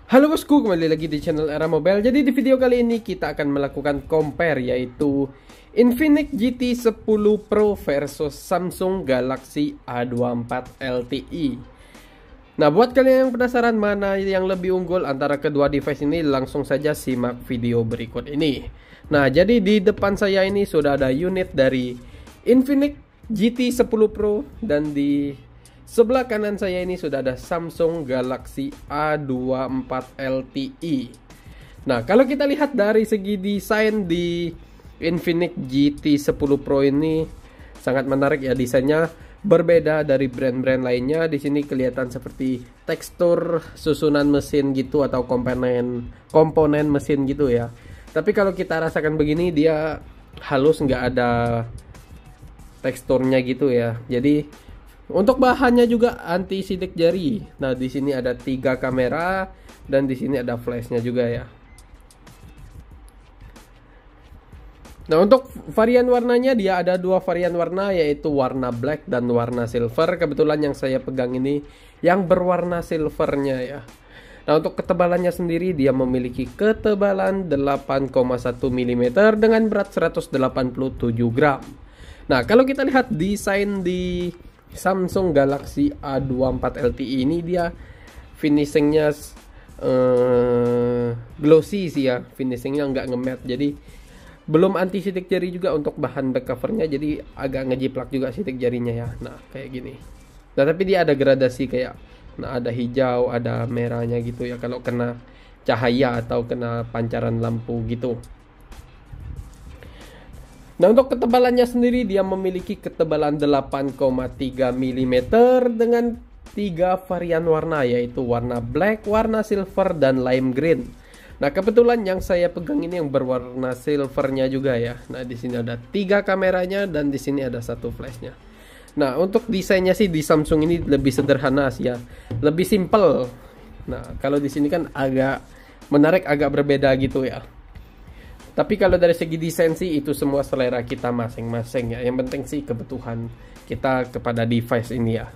Halo bosku, kembali lagi di channel Era Mobile. Jadi di video kali ini kita akan melakukan compare, yaitu Infinix GT 10 Pro versus Samsung Galaxy A24 LTE. Nah, buat kalian yang penasaran mana yang lebih unggul antara kedua device ini, langsung saja simak video berikut ini. Nah, jadi di depan saya ini sudah ada unit dari Infinix GT 10 Pro, dan di sebelah kanan saya ini sudah ada Samsung Galaxy A24 LTE. Nah, kalau kita lihat dari segi desain di Infinix GT 10 Pro ini sangat menarik ya, desainnya berbeda dari brand-brand lainnya. Di sini kelihatan seperti tekstur susunan mesin gitu, atau komponen mesin gitu ya. Tapi kalau kita rasakan begini, dia halus, nggak ada teksturnya gitu ya. Jadi untuk bahannya juga anti sidik jari. Nah, di sini ada 3 kamera dan di sini ada flashnya juga ya. Nah, untuk varian warnanya dia ada 2 varian warna, yaitu warna black dan warna silver. Kebetulan yang saya pegang ini yang berwarna silvernya ya. Nah, untuk ketebalannya sendiri dia memiliki ketebalan 8,1 mm dengan berat 187 gram. Nah, kalau kita lihat desain di Samsung Galaxy A24 LTE ini, dia finishingnya glossy sih ya, finishingnya nggak nge-matte, jadi belum anti sidik jari juga untuk bahan back covernya, jadi agak ngejiplak juga sidik jarinya ya. Nah, kayak gini. Nah, tapi dia ada gradasi kayak, nah, ada hijau, ada merahnya gitu ya kalau kena cahaya atau kena pancaran lampu gitu. Nah, untuk ketebalannya sendiri dia memiliki ketebalan 8,3 mm dengan 3 varian warna, yaitu warna black, warna silver, dan lime green. Nah, kebetulan yang saya pegang ini yang berwarna silvernya juga ya. Nah, di sini ada 3 kameranya dan di sini ada 1 flashnya. Nah, untuk desainnya sih di Samsung ini lebih sederhana sih ya, lebih simple. Nah, kalau di sini kan agak menarik, agak berbeda gitu ya. Tapi kalau dari segi desain sih itu semua selera kita masing-masing ya. Yang penting sih kebutuhan kita kepada device ini ya.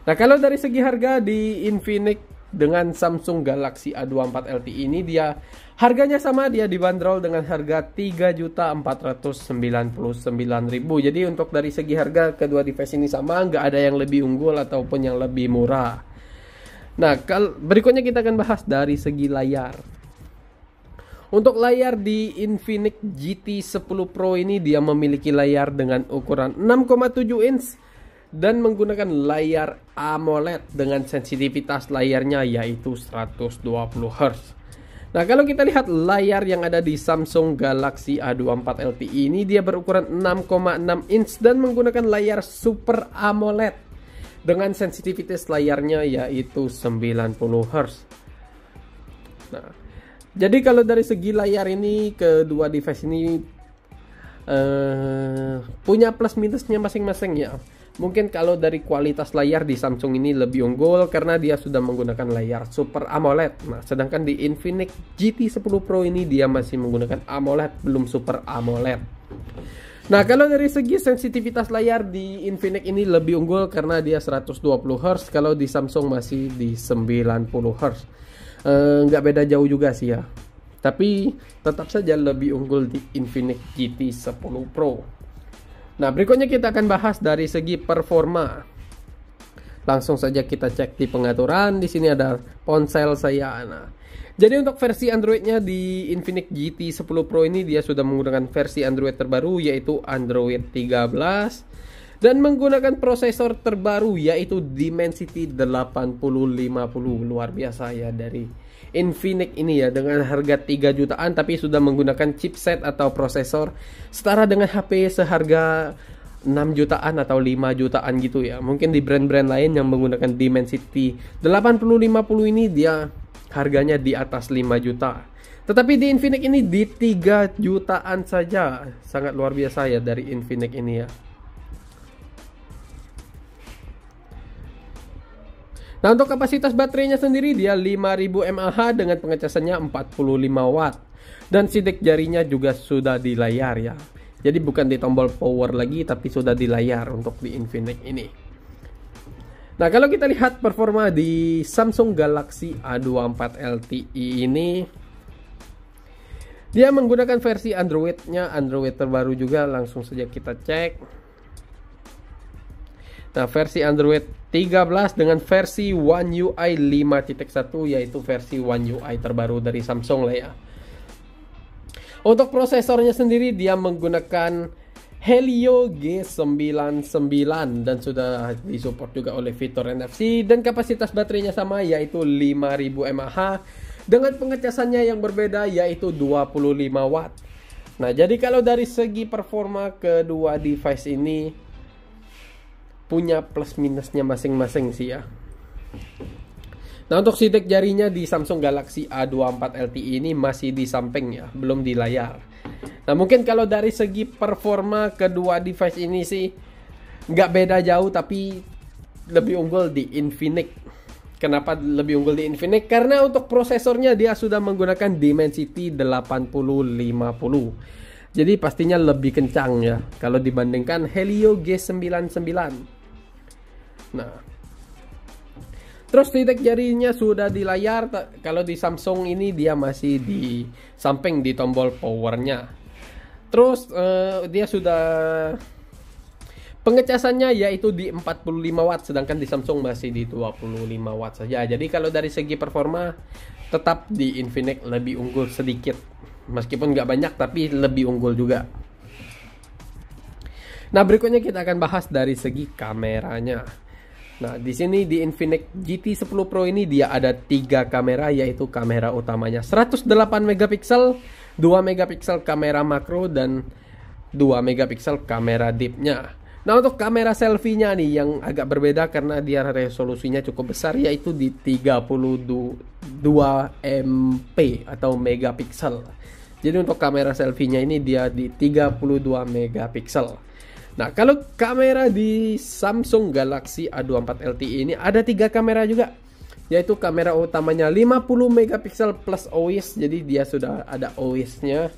Nah, kalau dari segi harga di Infinix dengan Samsung Galaxy A24 LTE ini, dia harganya sama, dia dibanderol dengan harga 3.499.000. Jadi untuk dari segi harga kedua device ini sama, nggak ada yang lebih unggul ataupun yang lebih murah. Nah, berikutnya kita akan bahas dari segi layar. Untuk layar di Infinix GT 10 Pro ini dia memiliki layar dengan ukuran 6,7 inch dan menggunakan layar AMOLED dengan sensitivitas layarnya yaitu 120 Hz. Nah, kalau kita lihat layar yang ada di Samsung Galaxy A24 LTE ini, dia berukuran 6,6 inch dan menggunakan layar Super AMOLED dengan sensitivitas layarnya yaitu 90 Hz. Nah, jadi kalau dari segi layar ini, kedua device ini punya plus minusnya masing-masing ya. Mungkin kalau dari kualitas layar di Samsung ini lebih unggul karena dia sudah menggunakan layar Super AMOLED. Nah, sedangkan di Infinix GT 10 Pro ini dia masih menggunakan AMOLED, belum Super AMOLED. Nah, kalau dari segi sensitivitas layar di Infinix ini lebih unggul karena dia 120 Hz, kalau di Samsung masih di 90 Hz. Nggak beda jauh juga sih ya, tapi tetap saja lebih unggul di Infinix GT 10 Pro. Nah, berikutnya kita akan bahas dari segi performa. Langsung saja kita cek di pengaturan. Di sini ada ponsel saya. Nah, jadi untuk versi Androidnya di Infinix GT 10 Pro ini dia sudah menggunakan versi Android terbaru, yaitu Android 13 dan menggunakan prosesor terbaru yaitu Dimensity 8050. Luar biasa ya dari Infinix ini ya, dengan harga 3 jutaan tapi sudah menggunakan chipset atau prosesor setara dengan HP seharga 6 jutaan atau 5 jutaan gitu ya. Mungkin di brand-brand lain yang menggunakan Dimensity 8050 ini dia harganya di atas 5 juta. Tetapi di Infinix ini di 3 jutaan saja. Sangat luar biasa ya dari Infinix ini ya. Nah, untuk kapasitas baterainya sendiri dia 5000 mAh dengan pengecasannya 45 watt. Dan sidik jarinya juga sudah di layar ya. Jadi bukan di tombol power lagi tapi sudah di layar untuk di Infinix ini. Nah, kalau kita lihat performa di Samsung Galaxy A24 LTE ini, dia menggunakan versi Android-nya, Android terbaru juga. Langsung saja kita cek. Nah, versi Android 13 dengan versi One UI 5.1, yaitu versi One UI terbaru dari Samsung lah ya. Untuk prosesornya sendiri dia menggunakan Helio G99 dan sudah disupport juga oleh fitur NFC, dan kapasitas baterainya sama yaitu 5000 mAh dengan pengecasannya yang berbeda yaitu 25 watt. Nah, jadi kalau dari segi performa kedua device ini punya plus minusnya masing-masing sih ya. Nah, untuk sidik jarinya di Samsung Galaxy A24 LTE ini masih di samping ya, belum di layar. Nah, mungkin kalau dari segi performa kedua device ini sih nggak beda jauh, tapi lebih unggul di Infinix. Kenapa lebih unggul di Infinix? Karena untuk prosesornya dia sudah menggunakan Dimensity 8050. Jadi pastinya lebih kencang ya kalau dibandingkan Helio G99. Nah, terus titik jarinya sudah di layar. Kalau di Samsung ini dia masih di samping di tombol powernya. Terus dia sudah pengecasannya yaitu di 45 watt, sedangkan di Samsung masih di 25 watt saja. Jadi kalau dari segi performa tetap di Infinix lebih unggul sedikit, meskipun nggak banyak tapi lebih unggul juga. Nah, berikutnya kita akan bahas dari segi kameranya. Nah, di sini di Infinix GT 10 Pro ini dia ada 3 kamera, yaitu kamera utamanya 108 megapiksel, 2 megapiksel kamera makro, dan 2 megapiksel kamera deepnya. Nah, untuk kamera selfie-nya nih yang agak berbeda karena dia resolusinya cukup besar, yaitu di 32 MP atau megapiksel. Jadi untuk kamera selfie-nya ini dia di 32 megapiksel. Nah, kalau kamera di Samsung Galaxy A24 LTE ini ada 3 kamera juga, yaitu kamera utamanya 50 megapiksel plus OIS. Jadi dia sudah ada OIS-nya.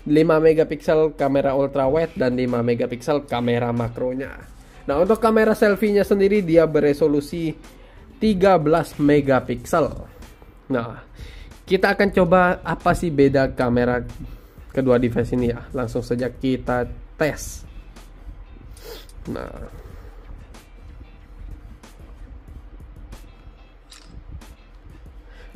5 megapiksel kamera ultrawide dan 5 megapiksel kamera makronya. Nah, untuk kamera selfie-nya sendiri dia beresolusi 13 megapiksel. Nah, kita akan coba apa sih beda kamera kedua device ini ya. Langsung saja kita tes. Nah,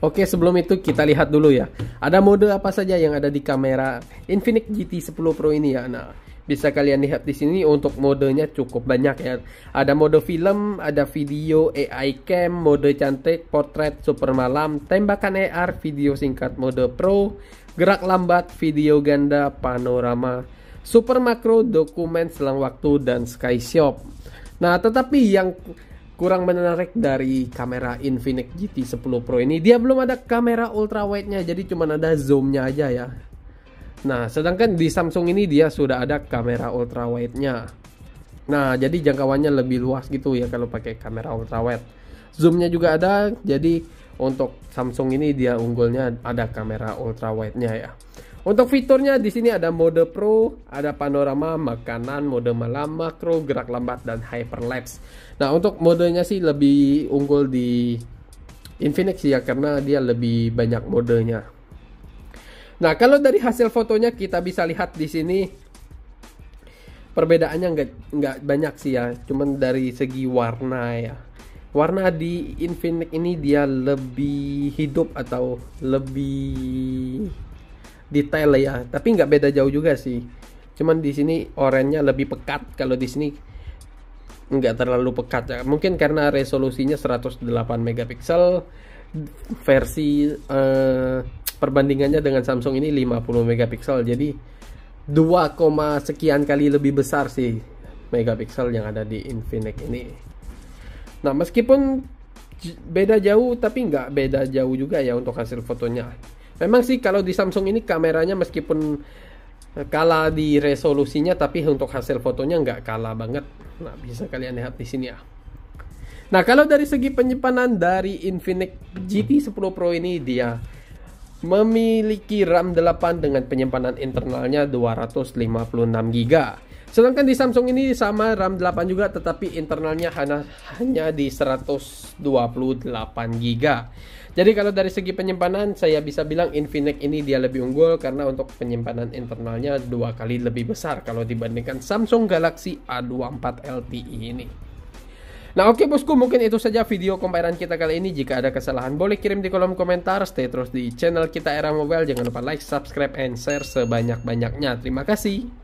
oke, sebelum itu kita lihat dulu ya. Ada mode apa saja yang ada di kamera Infinix GT 10 Pro ini ya. Nah, bisa kalian lihat di sini untuk modenya cukup banyak ya. Ada mode film, ada video, AI cam, mode cantik, portrait, super malam, tembakan AR, video singkat mode Pro, gerak lambat, video ganda, panorama, super makro, dokumen selang waktu, dan sky shop. Nah, tetapi yang kurang menarik dari kamera Infinix GT 10 Pro ini, dia belum ada kamera ultrawide-nya, jadi cuma ada zoom-nya aja ya. Nah, sedangkan di Samsung ini dia sudah ada kamera ultrawide-nya. Nah, jadi jangkauannya lebih luas gitu ya kalau pakai kamera ultrawide. Zoom-nya juga ada, jadi untuk Samsung ini dia unggulnya ada kamera ultrawide-nya ya. Untuk fiturnya di sini ada mode Pro, ada panorama, makanan, mode malam, makro, gerak lambat, dan hyperlapse. Nah, untuk modenya sih lebih unggul di Infinix ya karena dia lebih banyak modenya. Nah, kalau dari hasil fotonya kita bisa lihat di sini perbedaannya nggak banyak sih ya, cuman dari segi warna ya. Warna di Infinix ini dia lebih hidup atau lebih detail ya, tapi nggak beda jauh juga sih. Cuman di sini oranye lebih pekat, kalau di sini nggak terlalu pekat ya. Mungkin karena resolusinya 108 megapiksel, versi perbandingannya dengan Samsung ini 50 megapiksel, jadi 2, sekian kali lebih besar sih megapiksel yang ada di Infinix ini. Nah, meskipun beda jauh, tapi nggak beda jauh juga ya untuk hasil fotonya. Memang sih kalau di Samsung ini kameranya meskipun kalah di resolusinya, tapi untuk hasil fotonya nggak kalah banget. Nah, bisa kalian lihat di sini ya. Nah, kalau dari segi penyimpanan dari Infinix GT 10 Pro ini, dia memiliki RAM 8 dengan penyimpanan internalnya 256 GB. Sedangkan di Samsung ini sama RAM 8 juga, tetapi internalnya hanya di 128 GB. Jadi kalau dari segi penyimpanan saya bisa bilang Infinix ini dia lebih unggul karena untuk penyimpanan internalnya 2 kali lebih besar kalau dibandingkan Samsung Galaxy A24 LTE ini. Nah oke bosku, mungkin itu saja video comparean kita kali ini. Jika ada kesalahan boleh kirim di kolom komentar. Stay terus di channel kita Era Mobile. Jangan lupa like, subscribe, and share sebanyak-banyaknya. Terima kasih.